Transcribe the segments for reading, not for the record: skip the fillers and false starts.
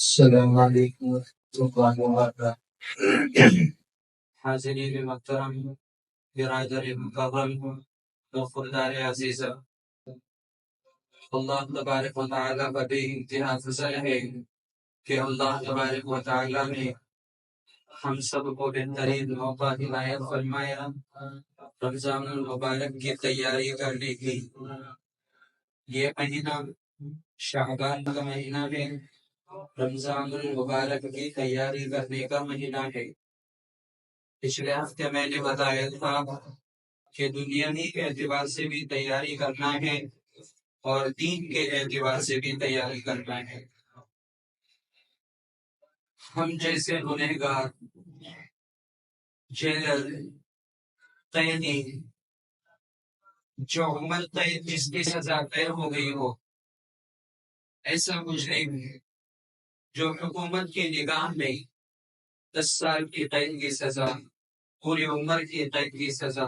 السلام علیکم ورحمۃ اللہ وبرکاتہ۔ حاضرین محترم، برادر مکرم، وفردار عزیز، اللہ تبارک و تعالیٰ کا بے انتہا فضل ہے کہ اللہ تبارک و تعالیٰ نے ہم سب کو بہترین موقع عنایت فرمایا رمضان المبارک کی تیاری کرنے کی۔ یہ مہینہ شعبان کا مہینہ ہے، رمضان المبارک کی تیاری کرنے کا مہینہ ہے۔ پچھلے ہفتے میں نے بتایا تھا کہ دنیاوی کے اعتبار سے بھی تیاری کرنا ہے اور دین کے اعتبار سے بھی تیاری کرنا ہے۔ ہم جیسے گنہگار، جیلر، قیدی، جو عمر قید جس کی سزا طے ہو گئی ہو، ایسا مجرم جو حکومت کی نگاہ میں 10 سال کی قید کی سزا، پوری عمر کی قید کی سزا،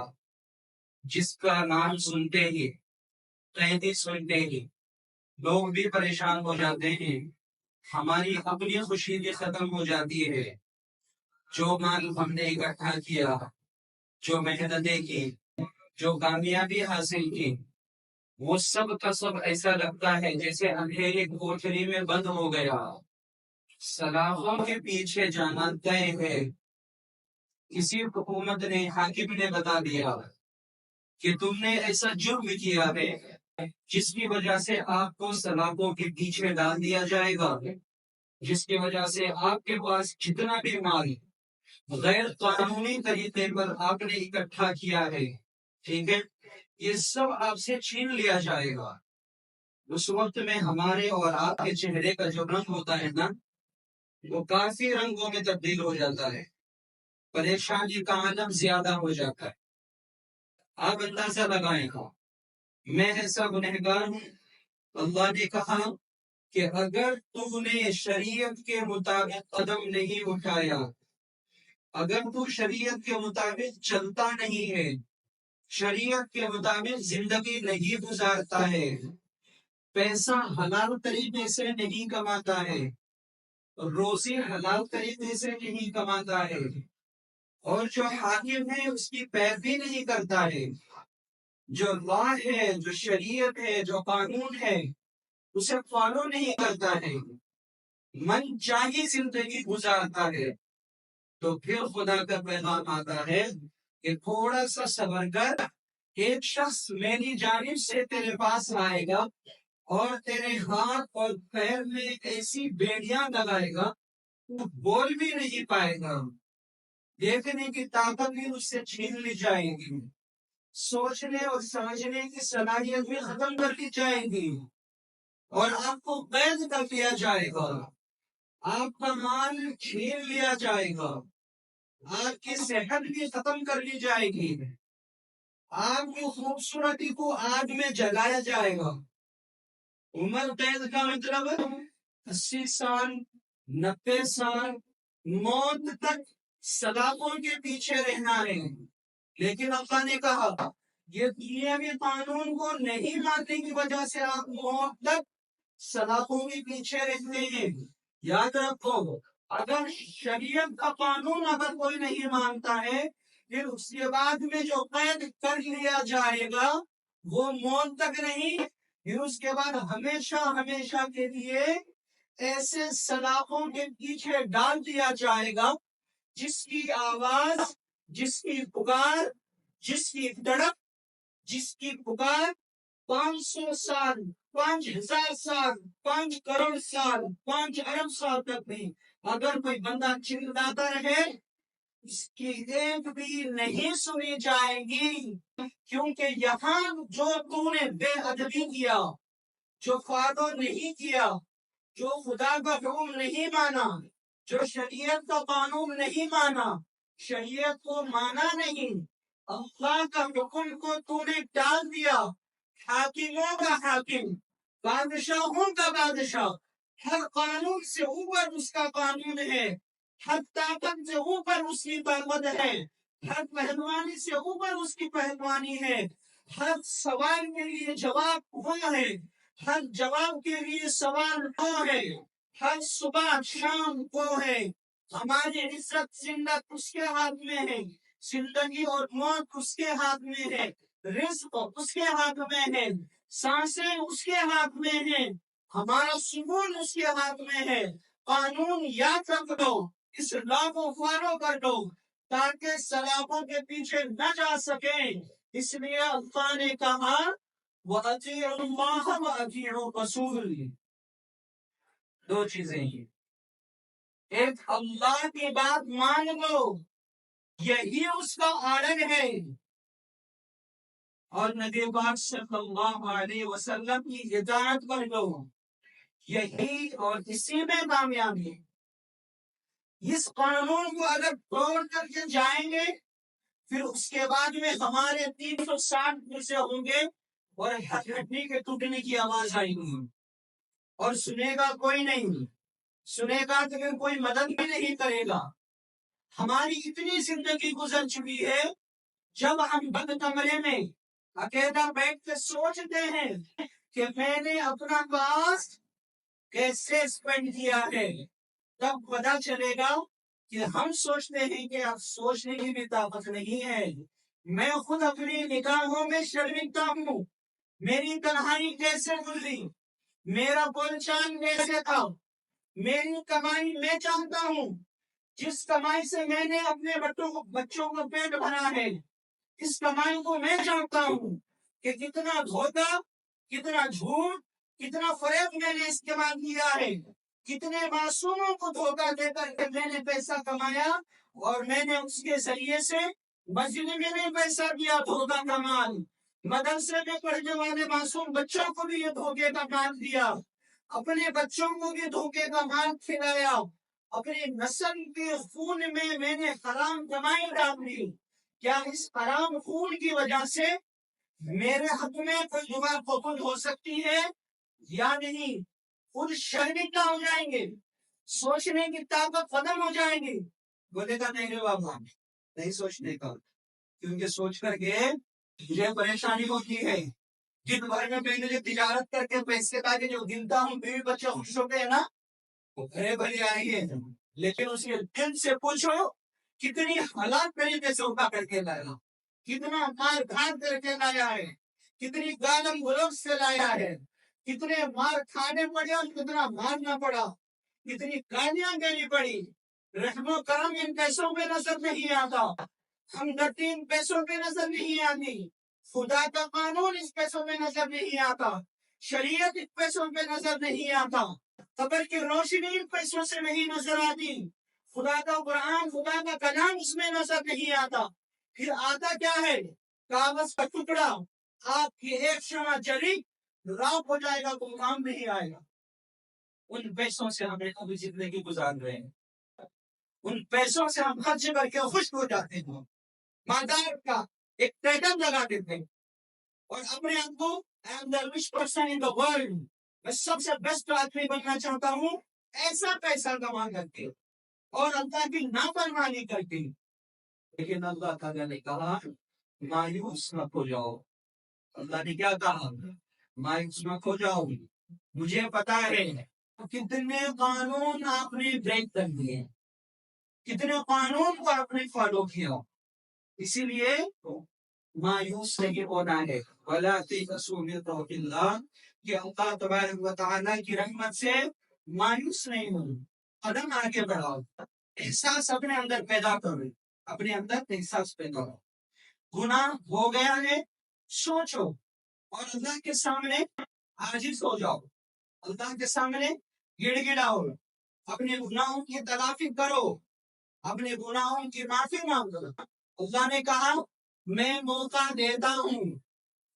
جس کا نام سنتے ہی، قیدی سنتے ہی لوگ بھی پریشان ہو جاتے ہیں، ہماری اپنی خوشی بھی ختم ہو جاتی ہے۔ جو مال ہم نے اکٹھا کیا، جو محنتیں کی، جو کامیابی حاصل کی، وہ سب کا سب ایسا لگتا ہے جیسے اندھیرے کوٹھری میں بند ہو گیا۔ سلاخوں کے پیچھے جانا طے ہے۔ کسی حکومت نے، حاکم نے بتا دیا کہ تم نے ایسا جرم کیا ہے جس کی وجہ سے آپ کو سلاخوں کے پیچھے ڈال دیا جائے گا، جس کی وجہ سے آپ کے پاس جتنا بھی مال غیر قانونی طریقے پر آپ نے اکٹھا کیا ہے، ٹھیک ہے، یہ سب آپ سے چھین لیا جائے گا۔ اس وقت میں ہمارے اور آپ کے چہرے کا جو رنگ ہوتا ہے نا، وہ کافی رنگوں میں تبدیل ہو جاتا ہے، پریشانی کا عالم زیادہ ہو جاتا ہے۔ آپ اندازہ لگائیں گا، میں ایسا گنہگار ہوں، اللہ نے کہا کہ اگر تم نے شریعت کے مطابق قدم نہیں اٹھایا، اگر تو شریعت کے مطابق چلتا نہیں ہے، شریعت کے مطابق زندگی نہیں گزارتا ہے، پیسہ حلال طریقے سے نہیں کماتا ہے، روزی حلال طریقے سے نہیں کماتا ہے، اور جو حاکم ہے اس کی پیروی نہیں کرتا ہے، جو لا ہے، جو شریعت ہے، جو قانون ہے، اسے فالو نہیں کرتا ہے، من چاہی زندگی گزارتا ہے، تو پھر خدا کا پیغام آتا ہے کہ تھوڑا سا صبر کر، ایک شخص میری جانب سے تیرے پاس آئے گا اور تیرے ہاتھ اور پیر میں ایسی بیڑیاں لگائے گا تو بول بھی نہیں پائے گا، دیکھنے کی طاقت بھی اس سے چھین لی جائے گی، سوچنے اور سمجھنے کی صلاحیت بھی ختم کر دی جائے گی، اور آپ کو قید کر دیا جائے گا، آپ کا مال چھین لیا جائے گا، آپ کی صحت بھی ختم کر لی جائے گی، آپ کی خوبصورتی کو آگ میں جلایا جائے گا۔ عمر قید کا مطلب 80 سال، 90 سال، موت تک سلاخوں کے پیچھے رہنا ہے۔ لیکن اللہ نے کہا یہ دنیاوی قانون کو نہیں ماننے کی وجہ سے آپ موت تک سلاخوں کے پیچھے رہتے ہیں۔ یاد رکھو، اگر شریعت کا قانون اگر کوئی نہیں مانتا ہے، پھر اس کے بعد میں جو قید کر لیا جائے گا وہ موت تک نہیں، پھر اس کے بعد ہمیشہ ہمیشہ کے لیے ایسے سلاخوں کے پیچھے ڈال دیا جائے گا جس کی آواز، جس کی پکار، جس کی تڑپ، جس کی پکار 500 سال، 5000 سال، 5 کروڑ سال، 5 ارب سال تک بھی اگر کوئی بندہ چلاتا رہے، اس کی ایک بھی نہیں سنی جائے گی، کیونکہ یہاں جو تو نے بے ادبی کیا، جو فالو نہیں کیا، جو خدا کا حکم نہیں مانا، جو شریعت کا قانون نہیں مانا، شریعت کو مانا نہیں، اللہ کا حکم کو تو نے ٹال دیا، حاکموں کا حاکم، بادشاہوں کا بادشاہ، ہر قانون سے اوپر اس کا قانون ہے، ہر طاقت سے اوپر اس کی طاقت ہے، ہر پہلوانی سے اوپر اس کی پہلوانی ہے، ہر سوال کے لیے جواب وہ ہے، ہر جواب کے لیے سوال وہ ہے، ہر صبح شام کو ہے، ہماری عزت زندہ اس کے ہاتھ میں ہے، زندگی اور موت اس کے ہاتھ میں ہے، رزق اس کے ہاتھ میں ہے، سانسیں اس کے ہاتھ میں ہے، ہمارا سکون اس کے ہاتھ میں ہے۔ قانون یاد رکھ دو، اس لا کو فالو کر دو تاکہ سلاخوں کے پیچھے نہ جا سکے۔ اس لیے اللہ نے کہا وَأَطِيعُوا اللَّهَ وَأَطِيعُوا الرَّسُولَ، دو چیزیں ہیں، ایک اللہ کی بات مان لو، یہی اس کا آرڈر ہے، اور نبی پاک صلی اللہ علیہ وسلم کی اطاعت کر لو، یہی اور اسی میں کامیابی ہے۔ اس قانون کو اگر توڑ کر کے جائیں گے، پھر اس کے بعد میں ہمارے 360 سے ہوں گے اور ہڈی کے ٹوٹنے کی آواز آئے گی، اور سنے گا کوئی نہیں، سنے گا تو پھر کوئی مدد بھی نہیں کرے گا۔ ہماری اتنی زندگی گزر چکی ہے، جب ہم بند کمرے میں اکیلا بیٹھ کے سوچتے ہیں کہ میں نے اپنا وقت کیسے اسپینڈ کیا ہے، تب پتا چلے گا کہ ہم سوچتے ہیں کہ اب سوچنے کی بھی طاقت نہیں ہے۔ میں خود اپنی نگاہوں میں شرمندہ ہوں، میری تنہائی کیسے گزری، میرا بول چال کیسے تھا، میری کمائی میں چاہتا ہوں جس کمائی سے میں نے اپنے بچوں کو پیٹ بھرا ہے، اس کمائی کو میں جانتا ہوں کہ کتنا دھوکہ، کتنا جھوٹ، کتنا فریب میں نے استعمال کیا ہے، کتنے معصوموں کو دھوکہ دے کر کے میں نے پیسہ کمایا، اور میں نے اس کے ذریعے سے مسجد میں بھی پیسہ دیا، دھوکہ کا مال، مدرسے میں پڑھنے والے معصوم بچوں کو بھی یہ دھوکے کا مال دیا، اپنے بچوں کو بھی دھوکے کا مال کھلایا، اپنی نسل کے خون میں نے حرام کمائی ڈال دی۔ کیا اس حرام خون کی وجہ سے میرے حق میں کوئی دعا قبول ہو سکتی ہے یا نہیں؟ خود شرمندہ ہو جائیں گے، سوچنے کی طاقت ختم ہو جائے گی۔ بولے گا نہیں رے بابا، نہیں سوچنے کا، کیونکہ سوچ کر کے مجھے پریشانی ہوتی ہے۔ جن بھر میں میں نے جو تجارت کر کے پیسے تاکہ جو گنتا ہوں، بیوی بچے خوش ہو گئے نا، وہ بھرے بھرے آئی ہے، لیکن اس کے دل سے پوچھو کتنی حالات طریقے سے اٹھا کر کے لایا، کتنا مار گھاٹ کر کے لایا ہے، کتنی گالم گلوچ سے لایا ہے، کتنے مار کھانے پڑے اور کتنا مارنا پڑا، کتنی گالیاں دینی پڑی۔ رحم و کرم ان پیسوں پہ نظر نہیں آتا، ہمدردی ان پیسوں پہ نظر نہیں آتی، خدا کا قانون اس پیسوں پہ نظر نہیں آتا، شریعت اس پیسوں پہ نظر نہیں آتا، قبر کی روشنی ان پیسوں سے نہیں نظر آتی، خدا کا قرآن، خدا کا کلام اس میں نظر نہیں آتا۔ پھر آتا کیا ہے؟ کاغذ کا ٹکڑا، آپ کی ایک شمع جلی راک ہو جائے گا، کوئی کام نہیں آئے گا۔ ان پیسوں سے ہمیں ابھی زندگی گزار رہے ہیں، ان پیسوں سے ہم خرچ کر کے خوش ہو جاتے ہیں، مادار کا ایک ٹیٹم لگا دیتے ہیں، اور اپنے آپ کو I am the rich person in the world، میں سب سے بیسٹ آدمی بننا چاہتا ہوں، ایسا پیسہ کما کر کے اور اللہ کی نافرمانی کر کے۔ لیکن اللہ تعالیٰ نے کہا مایوس نہ ہو جاؤ، اللہ نے کیا کہا؟ مایوس نہ ہو جاؤ، مجھے پتا ہے کتنے قانون آپ نے بریک کر دیے، کتنے قانون کو آپ نے فالو کیا، اسی لیے مایوس نہیں ہونا ہے۔ وَلَا تَيْأَسُوا مِن رَوْحِ اللَّهِ، کہ اللہ تبارک و تعالیٰ کی رحمت سے مایوس نہیں ہو، قدم آگے بڑھاؤ، احساس اپنے اندر پیدا کرو، اپنے اندر احساس پیدا کرو۔ گناہ ہو گیا ہے، سوچو اور اللہ کے سامنے عاجز ہو جاؤ، اللہ کے سامنے گڑ گڑاؤ، اپنے گناہوں کی تلافی کرو، اپنے گناہوں کی معافی مانگو۔ اللہ نے کہا میں موقع دیتا ہوں،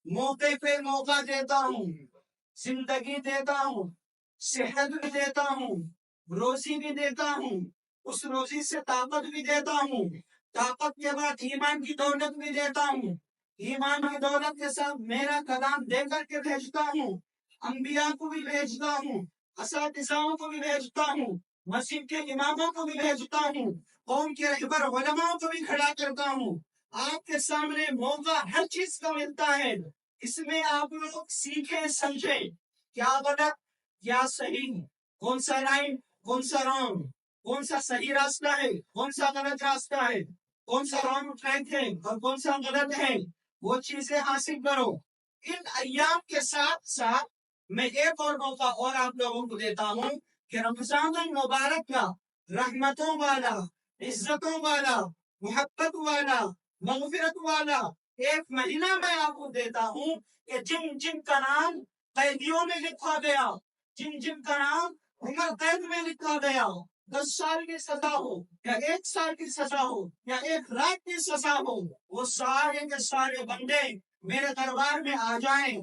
موقع پہ موقع دیتا ہوں، زندگی دیتا ہوں، صحت بھی دیتا ہوں، روزی بھی دیتا ہوں، اس روزی سے طاقت بھی دیتا ہوں، طاقت کے بعد ایمان کی دولت بھی دیتا ہوں، ایمان کی دولت کے ساتھ میرا کلام دے کر کے بھیجتا ہوں، انبیاء کو بھی بھیجتا ہوں، اساتذاؤں کو بھی بھیجتا ہوں، مسجد کے اماموں کو بھی بھیجتا ہوں، قوم کے رہبر علماء کو بھی کھڑا کرتا ہوں۔ آپ کے سامنے موقع ہر چیز کا ملتا ہے، اس میں آپ لوگ سیکھیں سمجھیں کیا غلط کیا صحیح، کون سا رائٹ، کون سا رانگ، کون سا صحیح راستہ ہے، کون سا غلط راستہ ہے، کون سا رانگ ٹریک ہے اور کون سا غلط ہے، وہ چیزیں حاصل کرو۔ ان ایام کے ساتھ ساتھ میں ایک اور موقع اور آپ لوگوں کو دیتا ہوں کہ رمضان المبارک کا رحمتوں والا، عزتوں والا، محبت والا، مغفرت والا ایک مہینہ میں آپ کو دیتا ہوں کہ جن جن کا نام قیدیوں میں لکھا گیا، جن جن کا نام عمر قید میں لکھا گیا، 10 سال کی سزا ہو یا 1 سال کی سزا ہو یا 1 رات کی سزا ہو، وہ سارے کے سارے بندے میرے دربار میں آ جائیں،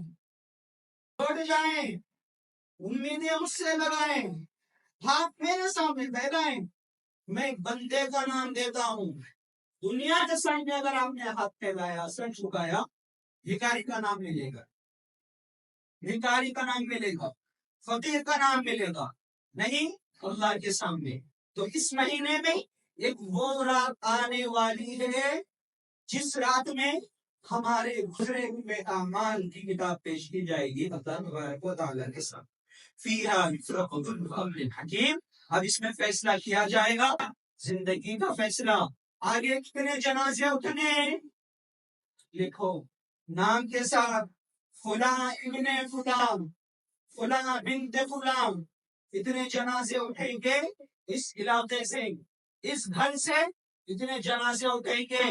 لوٹ جائیں، امیدیں مجھ سے لگائیں، ہاتھ میرے سامنے پھیلائیں، میں ایک بندے کا نام دیتا ہوں۔ دنیا کے سامنے اگر آپ نے ہاتھ پھیلایا، سر جھکایا، بھکاری کا نام ملے گا، بھکاری کا نام ملے گا، فقیر کا نام ملے گا، نہیں اللہ کے سامنے۔ تو اس مہینے میں ایک وہ رات آنے والی ہے جس رات میں ہمارے گزرے ہوئے اعمال کی کتاب پیش کی جائے گی اللہ تبارک و تعالیٰ کے سامنے۔ فیہا یفرق کل امر حکیم، اب اس میں فیصلہ کیا جائے گا، زندگی کا فیصلہ۔ آگے کتنے جنازے اٹھنے ہیں؟ لکھو نام کے ساتھ، فلاں ابن فلاں، فلاں بنت فلاں، اتنے جنازے اٹھیں گے اس علاقے سے، اس گھر سے اتنے جنازے اٹھیں گے،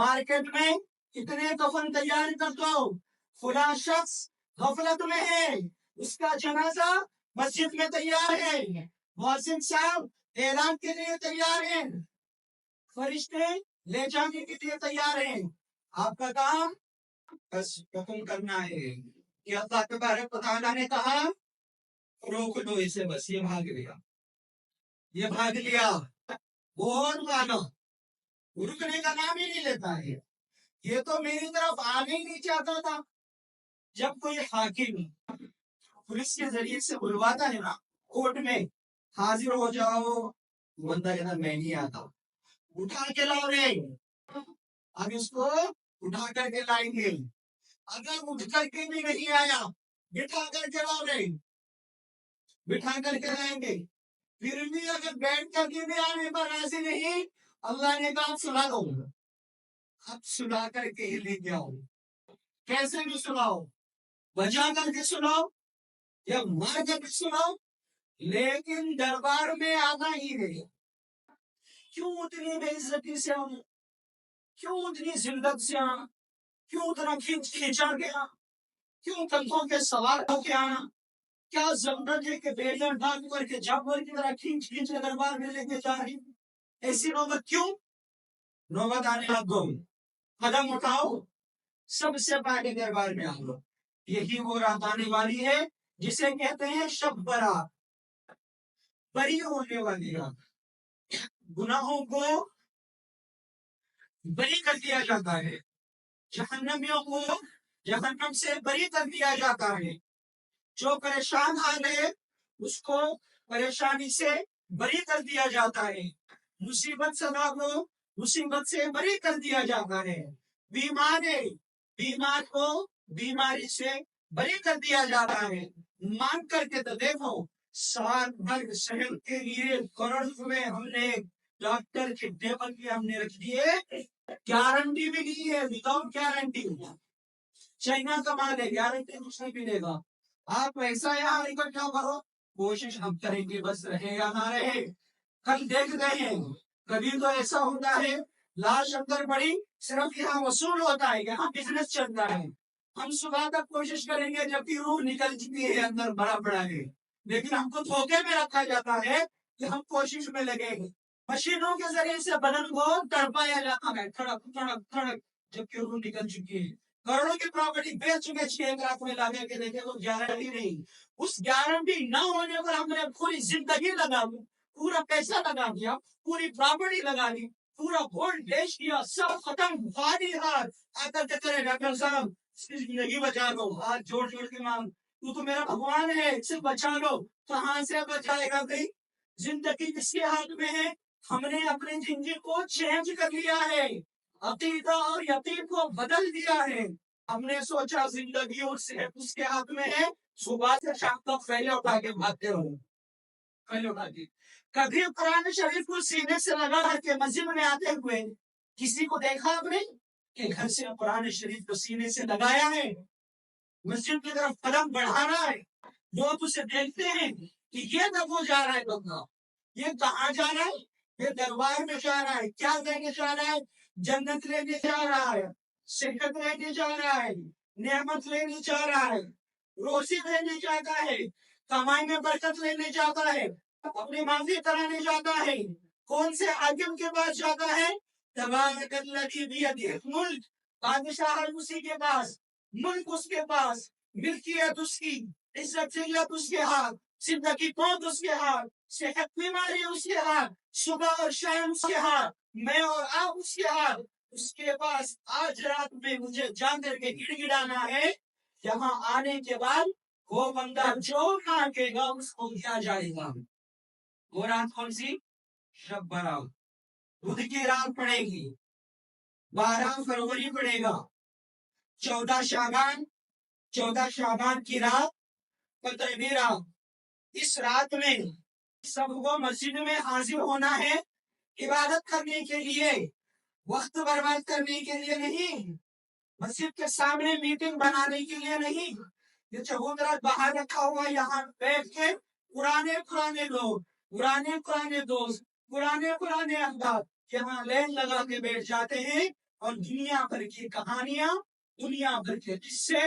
مارکیٹ میں اتنے کفن تیار کر دو، فلاں شخص غفلت میں ہے، اس کا جنازہ مسجد میں تیار ہے، مؤذن صاحب اعلان کے لیے تیار ہیں، فرشتے لے جانے کے لیے تیار ہیں، آپ کا کام بس حکم کرنا ہے کہ اللہ تبارک و تعالیٰ نے کہا روک دو اسے، بس یہ بھاگ لیا، یہ بھاگ لیا، بہت مانا، رکنے کا نام ہی نہیں لیتا ہے، یہ تو میری طرف آنے ہی نہیں چاہتا تھا۔ جب کوئی حاکم پولیس کے ذریعے سے بلواتا ہے نا کورٹ میں، حاضر ہو جاؤ، بندہ کہتا میں نہیں آتا، اٹھا کے لاؤ رے، اب اس کو اٹھا کر کے لائیں گے، اگر اٹھ کر کے بھی نہیں آیا بٹھا کر کے لاؤ رے، بٹھا کر کے لائیں گے، پھر بھی اگر بیٹھ کر کے بھی آنے پر راضی نہیں، اللہ نے کہا سنا دو، اب سنا کر کے ہی لے کے آؤ، کیسے بھی سناؤ، بجا کر کے سناؤ یا مار کر کے سناؤ، لیکن دربار میں آنا ہی نہیں۔ کیوں اتنی بے عزتی سے آنا، کیوں اتنی ذلت سے آنا، کیوں اتنا کھینچا کے آنا، کیوں کندھوں کے سوار ہو کے آنا، کیا ضرورت ہے کہ بیٹر ڈاک کر کے جانور کی طرح کھینچ کھینچ کے دربار میں لے کے جا رہی، ایسی نوبت کیوں؟ نوبت آنے لگ گو، قدم اٹھاؤ، سب سے پہلے دربار میں آ لو، یہی وہ رات آنے والی ہے جسے کہتے ہیں شب برات، بری ہونے والی رات، گناہوں کو بری کر دیا جاتا ہے، جہنمیوں کو جہنم سے بری کر دیا جاتا ہے، جو پریشان حال ہے اس کو پریشانی سے بری کر دیا جاتا ہے، مصیبت سزا کو مصیبت سے بری کر دیا جاتا ہے، بیمار ہے بیمار کو بیماری سے بری کر دیا جاتا ہے۔ مان کر کے تو دیکھو، سال بھر شہر کے لیے کروڑ روپے ہم نے ڈاکٹر کے ٹیبل پہ ہم نے رکھ دیے، گارنٹی بھی دی ہے، وداؤٹ گارنٹی، چائنا کا مال ہے، گارنٹی کچھ نہیں ملے گا، آپ پیسہ یہاں اکٹھا کرو، کوشش ہم کریں گے بس رہے یا نہ رہے۔ کل دیکھ گئے ہیں، کبھی تو ایسا ہوتا ہے لاش اندر پڑی، صرف یہاں وصول ہوتا ہے، یہاں بزنس چلتا ہے، ہم صبح تک کوشش کریں گے جبکہ روح نکل چکی ہے، اندر بڑا بڑا ہے، لیکن ہم کو دھوکے میں رکھا جاتا ہے کہ ہم کوشش میں لگے ہیں، مشینوں کے ذریعے سے بدن کو تڑپایا جاتا ہے، کھڑک کھڑک کھڑک، جبکہ روح نکل چکی ہے، کروڑوں کی پراپرٹی بیچ چکے 6 لاکھ میں لا کے دیکھے تو گارنٹی نہیں، اس گارنٹی نہ ہونے پر ہم نے پوری زندگی لگا دی، پورا پیسہ لگا دیا، پوری پراپرٹی لگا دی، پورا گولڈ بیچ دیا، سب ختم، خالی ہاتھ آ کر کے کرے ڈاکٹر صاحب اس کی زندگی بچا دو، ہاتھ جوڑ جوڑ کے مانگ، تو میرا بھگوان ہے، اسے بچا لو، کہاں سے بچائے گا بھائی؟ زندگی کس کے ہاتھ میں ہے؟ ہم نے اپنی زندگی کو چینج کر لیا ہے، عقیدہ اور یقین کو بدل دیا ہے، ہم نے سوچا زندگی اور صحت اس کے ہاتھ میں ہے، صبح سے شام تک پہلے اٹھا کے بھاگتے رہو، کبھی قرآن شریف کو سینے سے لگا کر کے مسجد میں آتے ہوئے کسی کو دیکھا آپ نے کہ گھر سے قرآن شریف کو سینے سے لگایا ہے، مسجد کی طرف قدم بڑھا رہا ہے، لوگ اسے دیکھتے ہیں کہ یہ نہ وہ جا رہا ہے بندہ، یہ کہاں جا رہا ہے؟ یہ دربار میں جا رہا ہے، کیا لینے جا رہا ہے؟ جنت لینے جا رہا ہے، صحت لینے جا رہا ہے، نعمت لینے جا رہا ہے، روزی لینے جاتا ہے، کمائی میں برکت لینے جاتا ہے، اپنی مرضی کرانے جاتا ہے۔ کون سے حاکم کے پاس جاتا ہے؟ تبارک الذی بیدہ الملک، بادشاہ اسی کے پاس، ملک اس کے پاس، ملکیت اس کی، عزت ذلت اس کے ہاتھ، زندگی موت اس کے ہاتھ، صحت بیماری اس کے ہاتھ، صبح اور شام اس کے ہاتھ، میں اور آپ اس کے ہاتھ۔ اس کے پاس آج رات میں مجھے جان کر کے گڑ گڑانا ہے، یہاں آنے کے بعد وہ بندہ جو مانگے گا اس کو دیا جائے گا۔ وہ رات کون سی؟ شب برات، بدھ کی رات پڑے گی، 12 فروری پڑے گا، 14 شعبان کی رات، 15ویں رات۔ اس رات میں سب کو مسجد میں حاضر ہونا ہے، عبادت کرنے کے لیے، وقت برباد کرنے کے لیے نہیں، مسجد کے سامنے میٹنگ بنانے کے لیے نہیں۔ یہ چبوترا باہر رکھا ہوا یہاں بیٹھ کے پرانے لوگ، پرانے دوست، پرانے احباب یہاں لین لگا کے بیٹھ جاتے ہیں اور دنیا بھر کی کہانیاں، دنیا بھر کے قصے،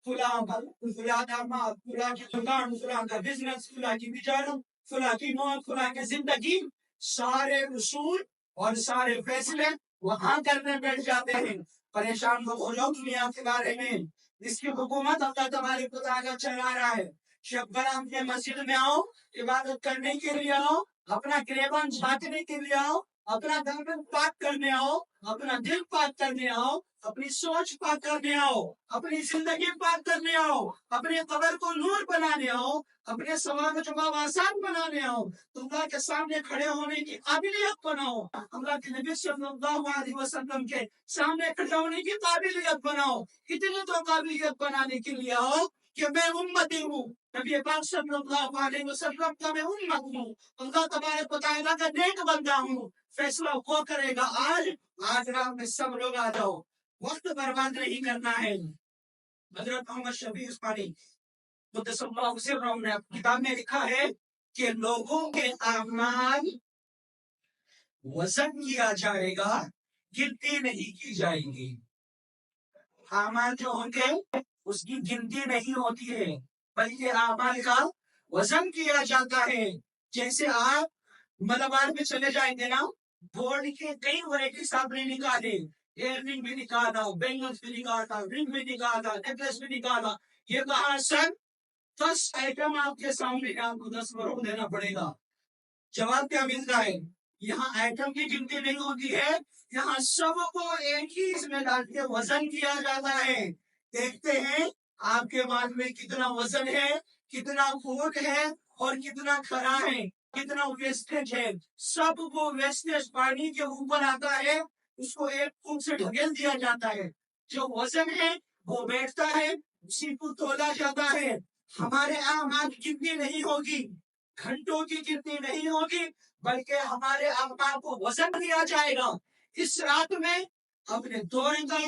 فلاں داماد، فلاں کی دکان، فلاں کا بزنس، فلاں کی تجارت، فلاں کی موت، فلاں کی زندگی، سارے اصول اور سارے فیصلے وہاں کرنے بیٹھ جاتے ہیں۔ پریشان لوگ ہو جاؤ دنیا کے بارے میں، اس کی حکومت اللہ تبارک و تعالیٰ چلا رہا ہے۔ شب برآمد کے مسجد میں آؤ، عبادت کرنے کے لیے آؤ، اپنا گریبان جھانکنے کے لیے آؤ، اپنا دامن پاک کرنے آؤ، اپنا دل پاک کرنے آؤ، اپنی سوچ پاک کرنے آؤ، اپنی زندگی پاک کرنے آؤ، اپنے قبر کو نور بنانے آؤ، اپنے سوال و جواب آسان بنانے آؤ، اللہ کے سامنے کھڑے ہونے کی قابلیت بناؤ، اللہ کے نبی صلی اللہ علیہ وسلم کے سامنے کھڑے ہونے کی قابلیت بناؤ۔ اتنی تو قابلیت بنانے کے لیے آؤ کہ میں امتی ہوں، نبی پاک صلی اللہ علیہ وسلم کا میں امت ہوں، اللہ تبارک و تعالیٰ کا نیک بندہ ہوں۔ فیصلہ وہ کرے گا آج رات میں سب لوگ آ جاؤ، وقت برباد نہیں کرنا ہے۔ حضرت محمد شفیع عثمانی قدس اللہ سرہ نے اپنی کتاب میں لکھا ہے کہ لوگوں کے اعمال وزن کیا جائے گا، گنتی نہیں کی جائے گی۔ اعمال جو ہوں گے اس کی گنتی نہیں ہوتی ہے، بلکہ اعمال کا وزن کیا جاتا ہے۔ جیسے آپ ملبار میں چلے جائیں گے نا، بورڈ کے کئی ورائٹیز آپ نے نکالے، ایئر رنگ بھی نکالا، بینگلز بھی نکالا، رنگ بھی نکالا، نیکلس بھی نکالا، یہ کہاں سر 10 آئٹم آپ کے سامنے، آپ کو 10 کروڑ دینا پڑے گا۔ جواب کیا ملتا ہے؟ یہاں آئٹم کی گنتی نہیں ہوتی ہے، یہاں سب کو ایک ہی اس میں ڈال کے وزن کیا جاتا ہے۔ دیکھتے ہیں آپ کے مال میں کتنا وزن ہے، کتنا فوٹ ہے اور کتنا کھرا ہے، کتنا ویسٹیج ہے۔ سب کو ویسٹیج پانی کے اوپر آتا ہے، اس کو ایک فوٹ سے ڈھکیل دیا جاتا ہے، جو وزن ہے وہ بیٹھتا ہے، اسی کو تولا جاتا ہے۔ ہمارے اعمال کی گنتی نہیں ہوگی، گھنٹوں کی گنتی نہیں ہوگی، بلکہ ہمارے اعمال کو وزن دیا جائے گا۔ اس رات میں اپنے دور کا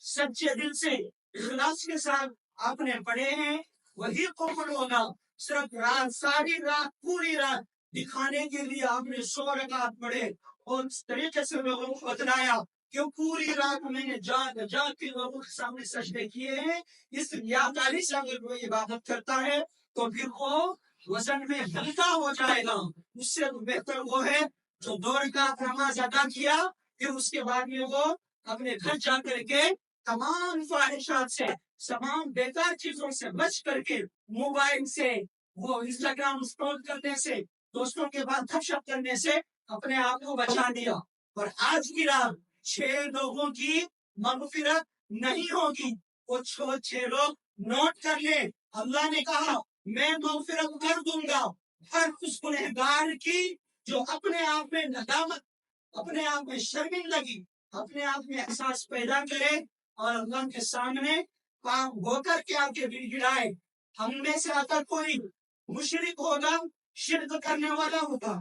سچے دل سے اخلاص کے ساتھ آپ نے پڑھے ہیں وہی قبول ہوگا۔ صرف رات، ساری رات، پوری رات دکھانے کے لیے آپ نے 100 رکعت پڑھے اور اس طریقے سے لوگوں کو بتلایا کہ پوری رات میں نے جاگ کے لوگوں کے سامنے سجدے کیے ہیں۔ اس ریاکاری سے اگر کوئی عبادت کرتا ہے تو پھر وہ وزن میں ہلکا ہو جائے گا۔ اس سے بہتر وہ ہے جو 2 رکعت نماز ادا کیا، پھر اس کے بعد میں وہ اپنے گھر جا کر کے تمام فواہشات سے، تمام بیکار چیزوں سے بچ کر کے، موبائل سے، وہ انسٹاگرام اسکرول کرنے سے، دوستوں کے بعد گپ شپ کرنے سے اپنے آپ کو بچا دیا۔ اور آج کی رات 6 لوگوں کی مغفرت نہیں ہوگی، وہ 6 لوگ نوٹ کر لیں۔ اللہ نے کہا میں مغفرت کر دوں گا ہر اس گنہگار کی جو اپنے آپ میں ندامت، اپنے آپ میں شرمندگی، اپنے آپ میں احساس پیدا کرے اور اللہ کے سامنے کام ہو کر کے آ کے گڑ گڑائے۔ ہم میں سے اگر کوئی مشرک ہوگا، شرک کرنے والا ہوگا،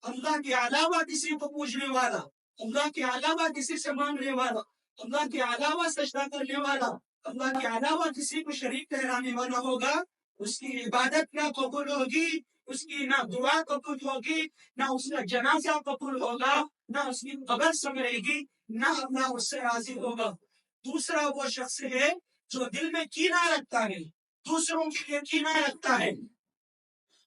اللہ کے علاوہ کسی کو پوجنے والا، اللہ کے علاوہ کسی سے مانگنے والا، اللہ کے علاوہ سجدہ کرنے والا، اللہ کے علاوہ کسی کو شریک ٹھہرانے والا ہوگا، اس کی عبادت نہ قبول ہوگی، اس کی نہ دعا قبول ہوگی، نہ اس کا جنازہ قبول ہوگا، نہ اس کی قبر سنورے گی، نہ اللہ اس سے راضی ہوگا۔ دوسرا وہ شخص ہے جو دل میں کینہ رکھتا ہے، دوسروں کے لیے کینہ رکھتا ہے،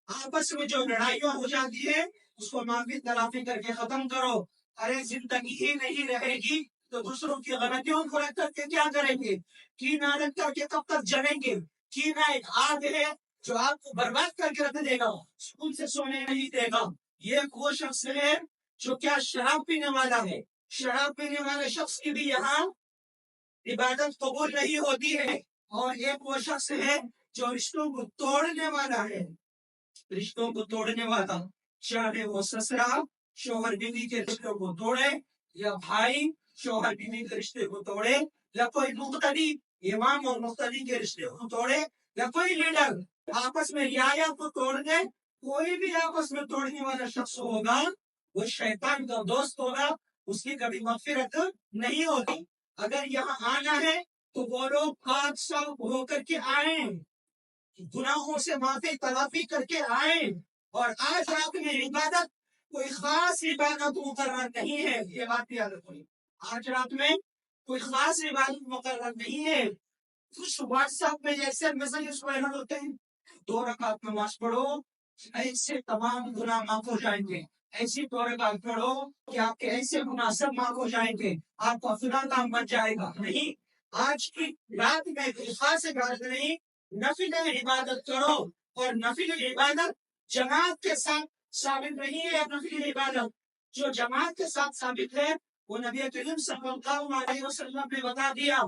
آپس میں جو لڑائیاں ہو جاتی ہے اس کو معافی تلافی کر کے ختم کرو۔ ارے زندگی ہی نہیں رہے گی تو دوسروں کی غلطیوں کو رکھ کر کے کیا کریں گے؟ کینہ رکھ کر کے کب تک جلیں گے؟ کینہ ایک آگ ہے جو آپ کو برباد کر کے رکھ دے گا، سکون سے سونے نہیں دے گا۔ یہ وہ شخص ہے جو کیا شراب پینے والا ہے، شراب پینے والے شخص کی بھی یہاں عبادت قبول نہیں ہوتی ہے۔ اور ایک وہ شخص ہے جو رشتوں کو توڑنے والا ہے، رشتوں کو توڑنے والا، چاہے وہ سسرا شوہر بیوی کے رشتوں کو توڑے، یا بھائی شوہر بیوی کے رشتے کو توڑے، یا کوئی مقتدی امام اور مقتدی کے رشتے کو توڑے، یا کوئی لیڈر آپس میں رعایا کو توڑ دے، کوئی بھی آپس میں توڑنے والا شخص ہوگا وہ شیطان کا دوست ہوگا، اس کی کبھی مغفرت نہیں ہوگی۔ اگر یہاں آنا ہے تو وہ لوگ پاک صاف ہو کر کے آئیں، گناہوں سے معافی تلافی کر کے آئیں، اور آج رات میں عبادت کوئی خاص عبادت مقرر نہیں ہے، یہ بات یاد رکھیں۔ آج رات میں کوئی خاص عبادت مقرر نہیں ہے۔ کچھ واٹس ایپ میں ایسے میسجز وائرل ہوتے ہیں، 2 رکعت نماز پڑھو، ایسے تمام گناہ معاف ہو جائیں گے، ایسی 2 رکعت پڑھو کہ آپ کے ایسے گناہ سب معاف ہو جائیں گے، آپ کا فلاں کام بن جائے گا۔ نہیں، آج کی رات میں کوئی خاص عبادت نہیں، نفل عبادت کرو، اور نفل عبادت جماعت کے ساتھ ثابت نہیں ہے۔ نفل عبادت جو جماعت کے ساتھ ثابت ہے وہ نبی کریم صلی اللہ علیہ وسلم نے بتا دیا۔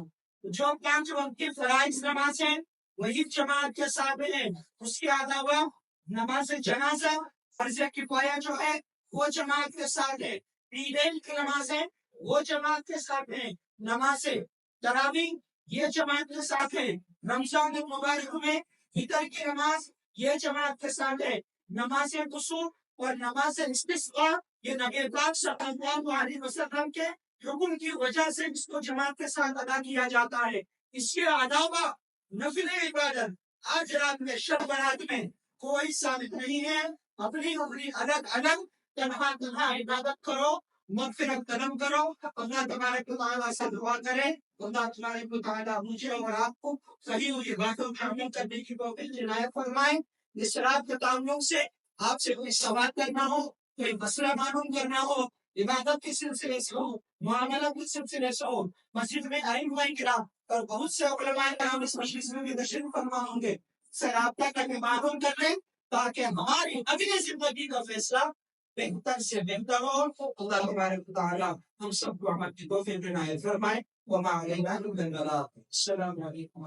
جو 5 وقت کی فرائض نماز ہے وہی جماعت کے ساتھ ہے، اس کے علاوہ نماز جنازہ فرض کفایہ جو ہے وہ جماعت کے ساتھ ہے، عیدین کی نماز ہے وہ جماعت کے ساتھ ہے، نماز تراویح یہ جماعت کے ساتھ ہے، رمضان المبارک میں فطر کی نماز یہ جماعت کے ساتھ ہے، نماز کسوف اور نماز استسقاء یہ نبی پاک صلی اللہ علیہ وسلم کے حکم کی وجہ سے اس کو جماعت کے ساتھ ادا کیا جاتا ہے۔ اس کے علاوہ نفل عبادت آج رات میں شب برات میں کوئی ثابت نہیں ہے۔ اپنی الگ الگ تنہا عبادت کرو، مغفرت طلب کرو، اللہ تبارک و تعالیٰ سے دعا کرے، اللہ تبارک و تعالیٰ مجھے اور آپ کو صحیح ہوئی باتوں پر عمل کرنے کی توفیق عنایت فرمائے۔ اس رات کے تعلق سے آپ سے کوئی سوال کرنا ہو، کوئی مسئلہ معلوم کرنا ہو، عبادت کے سلسلے سے ہو، معاملہ کے سلسلے سے ہو، مسجد میں ائمہ کرام اور بہت سے علماء کرام اس مجلس میں بھی تشریف فرما ہوں گے، سے رابطہ کر کے معلوم کر لیں تاکہ ہماری اگلی زندگی کا فیصلہ بہتر سے بہتر ہو۔ اللہ تبارک و تعالیٰ ہم سب کو عمل کی توفیق عنایت فرمائے۔ وما علینا الا البلاغ۔ السلام علیکم۔